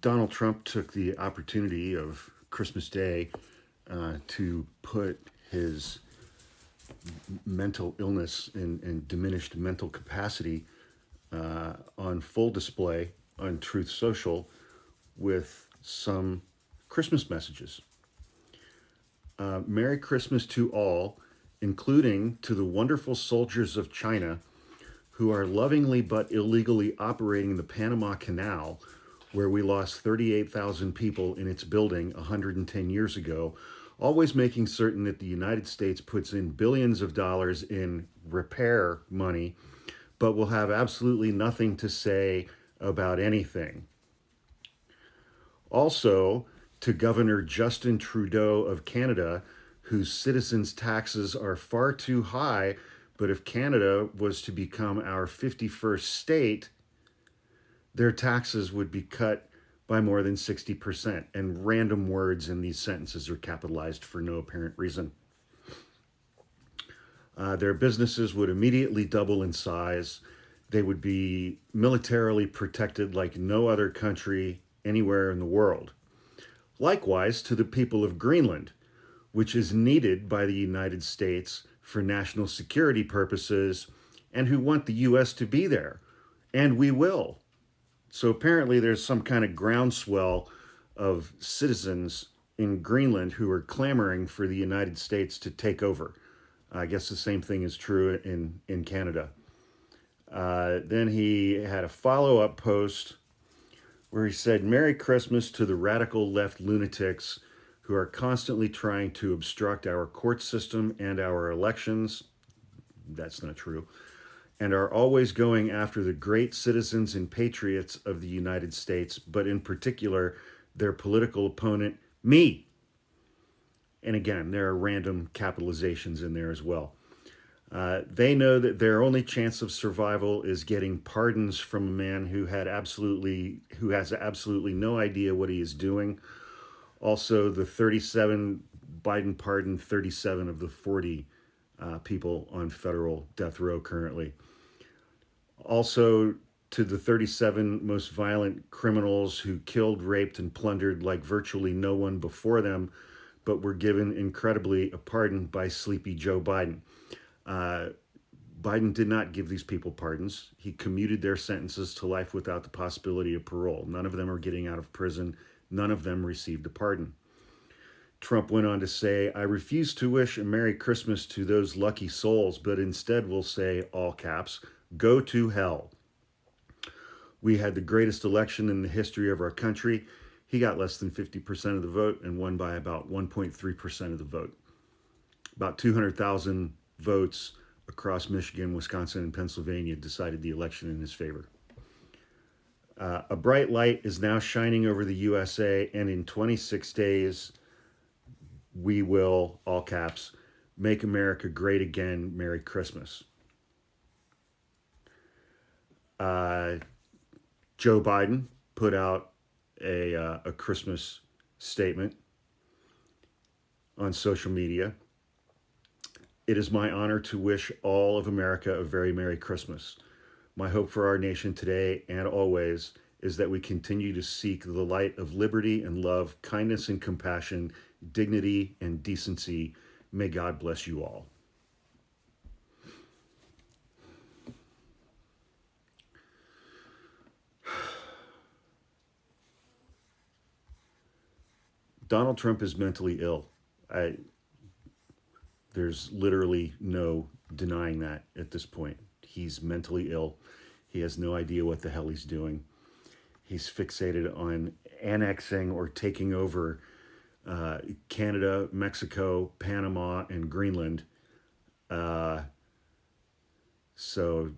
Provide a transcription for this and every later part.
Donald Trump took the opportunity of Christmas Day to put his mental illness and diminished mental capacity on full display on Truth Social with some Christmas messages. Merry Christmas to all, including to the wonderful soldiers of China who are lovingly but illegally operating the Panama Canal, where we lost 38,000 people in its building 110 years ago, always making certain that the United States puts in billions of dollars in repair money, but will have absolutely nothing to say about anything. Also, to Governor Justin Trudeau of Canada, whose citizens' taxes are far too high, but if Canada was to become our 51st state, their taxes would be cut by more than 60%. And random words in these sentences are capitalized for no apparent reason. Their businesses would immediately double in size. They would be militarily protected like no other country anywhere in the world. Likewise, to the people of Greenland, which is needed by the United States for national security purposes and who want the U.S. to be there. And we will. So apparently there's some kind of groundswell of citizens in Greenland who are clamoring for the United States to take over. I guess the same thing is true in Canada. Then he had a follow-up post where he said, Merry Christmas to the radical left lunatics who are constantly trying to obstruct our court system and our elections. That's not true. And are always going after the great citizens and patriots of the United States, but in particular, their political opponent, me. And again, there are random capitalizations in there as well. They know that their only chance of survival is getting pardons from a man who has absolutely no idea what he is doing. Also, the 37 Biden pardoned 37 of the 40 people on federal death row currently. Also, to the 37 most violent criminals who killed, raped, and plundered like virtually no one before them, but were given incredibly a pardon by sleepy Joe Biden. Biden did not give these people pardons. He commuted their sentences to life without the possibility of parole. None of them are getting out of prison. None of them received a pardon. Trump went on to say, I refuse to wish a Merry Christmas to those lucky souls, but instead will say, all caps, go to hell. We had the greatest election in the history of our country. He got less than 50% of the vote and won by about 1.3% of the vote. About 200,000 votes across Michigan, Wisconsin, and Pennsylvania decided the election in his favor. A bright light is now shining over the USA, and in 26 days, we will, all caps, make America great again. Merry Christmas. Joe Biden put out a Christmas statement on social media. It is my honor to wish all of America a very Merry Christmas. My hope for our nation today and always is that we continue to seek the light of liberty and love, kindness and compassion, dignity and decency. May God bless you all. Donald Trump is mentally ill. There's literally no denying that at this point. He's mentally ill. He has no idea what the hell he's doing. He's fixated on annexing or taking over Canada, Mexico, Panama, and Greenland. So,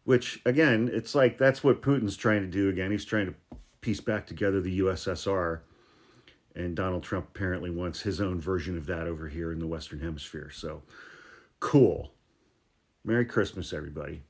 which again, it's like that's what Putin's trying to do again. He's trying to piece back together the USSR. And Donald Trump apparently wants his own version of that over here in the Western Hemisphere. So, cool. Merry Christmas, everybody.